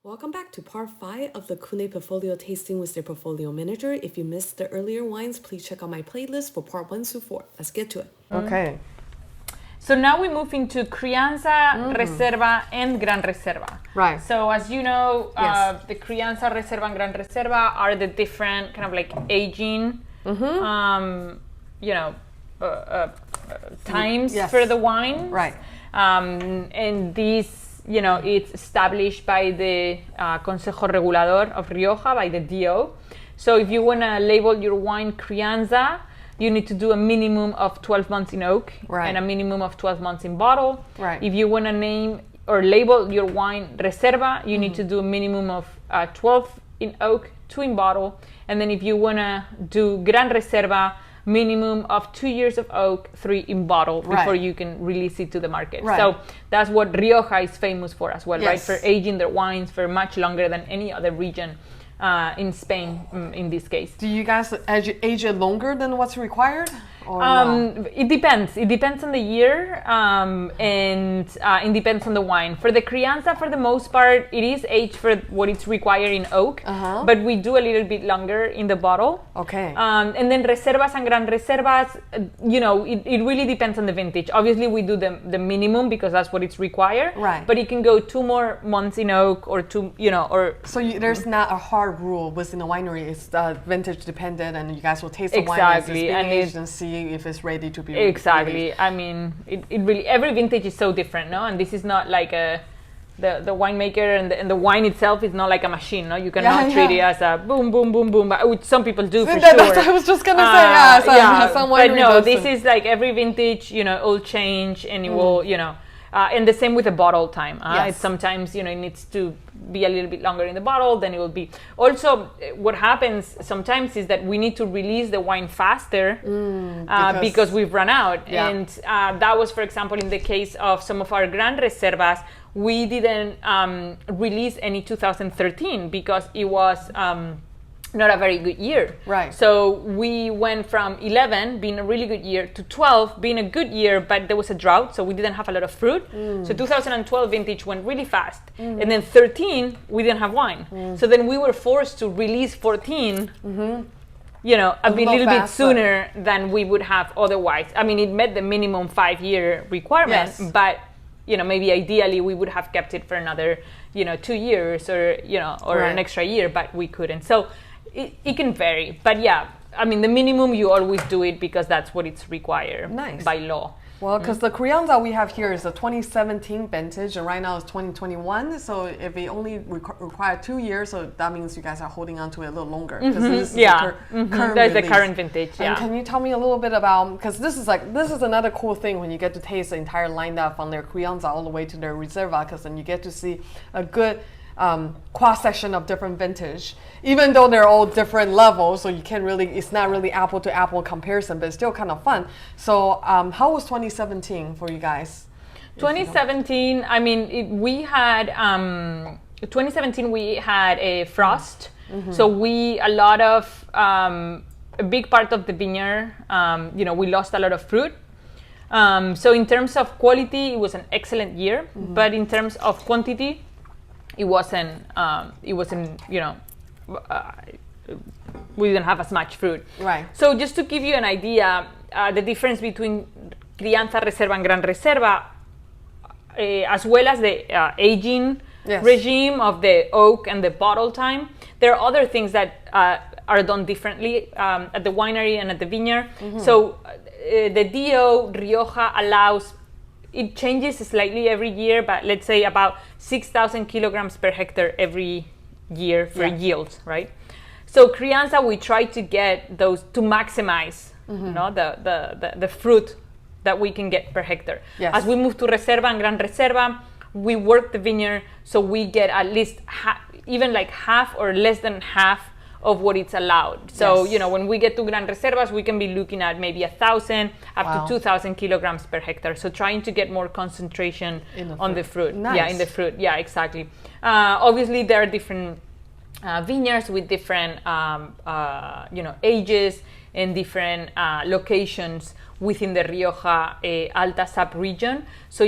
Welcome back to part 5 of the Cune Portfolio Tasting with their Portfolio Manager. If you missed the earlier wines, please check out my playlist for part 1 through 4. Let's get to it. Okay. So now we move into Crianza, Reserva, and Gran Reserva. Right. So as you know, Yes. the Crianza, Reserva, and Gran Reserva are the different kind of like aging, times Yes. for the wine. Right. And these, it's established by the Consejo Regulador of Rioja, by the DO. So if you want to label your wine Crianza, you need to do a minimum of 12 months in oak and a minimum of 12 months in bottle. Right. If you want to name or label your wine Reserva, you need to do a minimum of 12 in oak, 2 in bottle. And then if you want to do Gran Reserva, minimum of 2 years of oak, 3 in bottle before you can release it to the market. Right. So that's what Rioja is famous for as well, right? Yes. For aging their wines for much longer than any other region in Spain, in this case. Do you guys age it longer than what's required? Or no? It depends. It depends on the year, and it depends on the wine. For the Crianza, for the most part, it is aged for what it's required in oak, but we do a little bit longer in the bottle. Okay. And then Reservas and Gran Reservas, it really depends on the vintage. Obviously, we do the minimum because that's what it's required. Right. But it can go 2 more months in oak or 2, or... So there's not a hard rule within the winery. It's vintage dependent, and you guys will taste the wine as it's being aged and see if it's ready to be exactly released. I mean, it really, every vintage is so different, no? And this is not like the winemaker and the wine itself is not like a machine, no? You cannot treat it as a boom boom boom boom, which some people do for sure. That's what I was just gonna say. Some but no, does this is like every vintage, will change, and it will, and the same with the bottle time. It's sometimes, it needs to be a little bit longer in the bottle, then it will be. Also, what happens sometimes is that we need to release the wine faster because we've run out. Yeah. And that was, for example, in the case of some of our Gran Reservas, we didn't release any 2013 because it was not a very good year. Right. So we went from 11 being a really good year to 12 being a good year, but there was a drought, so we didn't have a lot of fruit. So 2012 vintage went really fast. And then 13, we didn't have wine. So then we were forced to release 14, a little bit sooner than we would have otherwise. I mean, it met the minimum 5-year requirement, but maybe ideally we would have kept it for another, 2 years or an extra year, but we couldn't. So it can vary, but I mean, the minimum you always do it because that's what it's required by law. Well, because the Crianza we have here is a 2017 vintage, and right now it's 2021. So if it only require 2 years, so that means you guys are holding on to it a little longer. This is the current That's the release. current vintage. And can you tell me a little bit about, because this is another cool thing when you get to taste the entire lineup from their Crianza all the way to their Reserva, because then you get to see a good cross section of different vintage, even though they're all different levels, so you can't really, it's not really apple to apple comparison, but it's still kind of fun. So how was 2017 for you guys? 2017, I mean, we had 2017 we had a frost, so a big part of the vineyard, we lost a lot of fruit. So in terms of quality, it was an excellent year, but in terms of quantity, it wasn't, we didn't have as much fruit. Right. So just to give you an idea, the difference between Crianza, Reserva, and Gran Reserva, as well as the aging regime of the oak and the bottle time, there are other things that are done differently at the winery and at the vineyard. So the DO Rioja allows, it changes slightly every year, but let's say about 6,000 kilograms per hectare every year for yields, right? So Crianza, we try to get those to maximize the fruit that we can get per hectare. Yes. As we move to Reserva and Gran Reserva, we work the vineyard so we get at least even like half or less than half of what it's allowed. So, when we get to Gran Reservas, we can be looking at maybe 1,000 up to 2,000 kilograms per hectare. So trying to get more concentration on the fruit. Nice. Yeah, in the fruit. Yeah, exactly. Obviously, there are different vineyards with different, ages and different locations within the Rioja Alta sub-region. So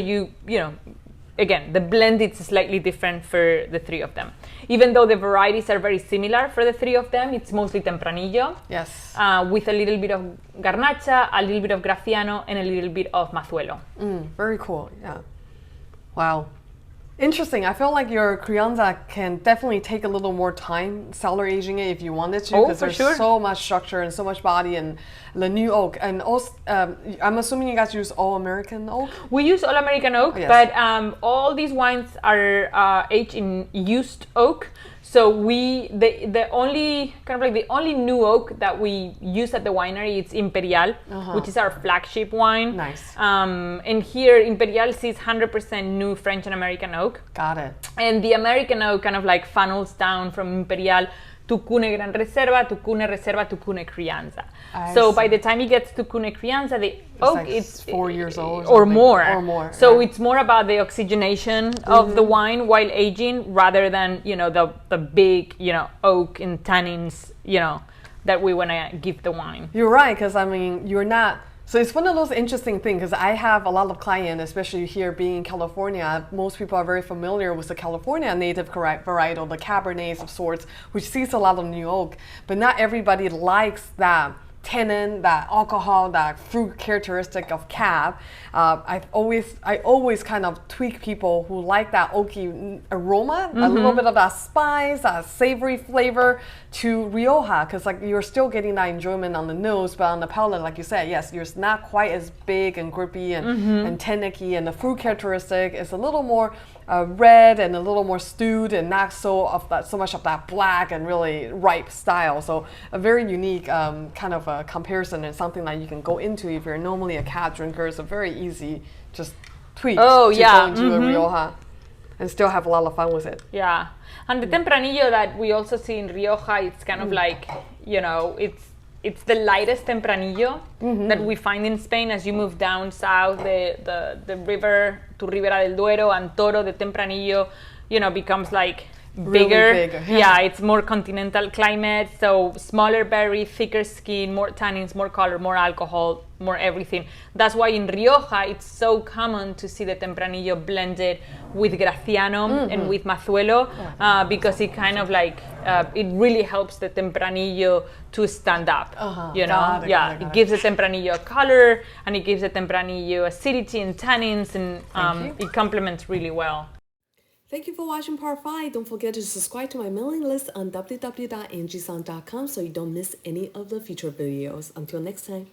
again, the blend is slightly different for the three of them. Even though the varieties are very similar for the three of them, it's mostly Tempranillo. Yes. With a little bit of Garnacha, a little bit of Graciano, and a little bit of Mazuelo. Very cool. Yeah. Wow. Interesting. I feel like your Crianza can definitely take a little more time cellar aging it if you wanted to, because there's so much structure and so much body and the new oak. And also, I'm assuming you guys use all American oak? We use all American oak, but all these wines are aged in used oak. So the only kind of like the only new oak that we use at the winery is Imperial, which is our flagship wine. Nice. And here Imperial is 100% new French and American oak. Got it. And the American oak kind of like funnels down from Imperial to Cune Gran Reserva, to Cune Reserva, to Cune Crianza. So by the time it gets to Cune Crianza, the oak like it's 4 years old or more. Or more. So it's more about the oxygenation of the wine while aging, rather than the big oak and tannins that we want to give the wine. You're right, because I mean you're not. So it's one of those interesting things, because I have a lot of clients, especially here being in California. Most people are very familiar with the California native varietal, the Cabernets of sorts, which sees a lot of new oak. But not everybody likes that tannin, that alcohol, that fruit characteristic of Cab. I always kind of tweak people who like that oaky aroma, a little bit of that spice, that savory flavor to Rioja, because like you're still getting that enjoyment on the nose, but on the palate, like you said, yes, you're not quite as big and grippy and tannicky, and the fruit characteristic is a little more red and a little more stewed, and not so much of that black and really ripe style. So a very unique kind of a comparison, and something that you can go into if you're normally a Cab drinker. It's a very easy just tweak to go into a Rioja and still have a lot of fun with it. Yeah, and the Tempranillo that we also see in Rioja, it's kind of like it's the lightest Tempranillo that we find in Spain. As you move down south, the river to Ribera del Duero and Toro, the Tempranillo, becomes like bigger. Really big. Yeah, it's more continental climate, so smaller berry, thicker skin, more tannins, more color, more alcohol, more everything. That's why in Rioja it's so common to see the Tempranillo blended with Graciano and with Mazuelo, because it kind of like it really helps the Tempranillo to stand up. It gives the Tempranillo a color, and it gives the Tempranillo acidity and tannins, and it complements really well. Thank you for watching part 5. Don't forget to subscribe to my mailing list on www.angiesound.com so you don't miss any of the future videos. Until next time.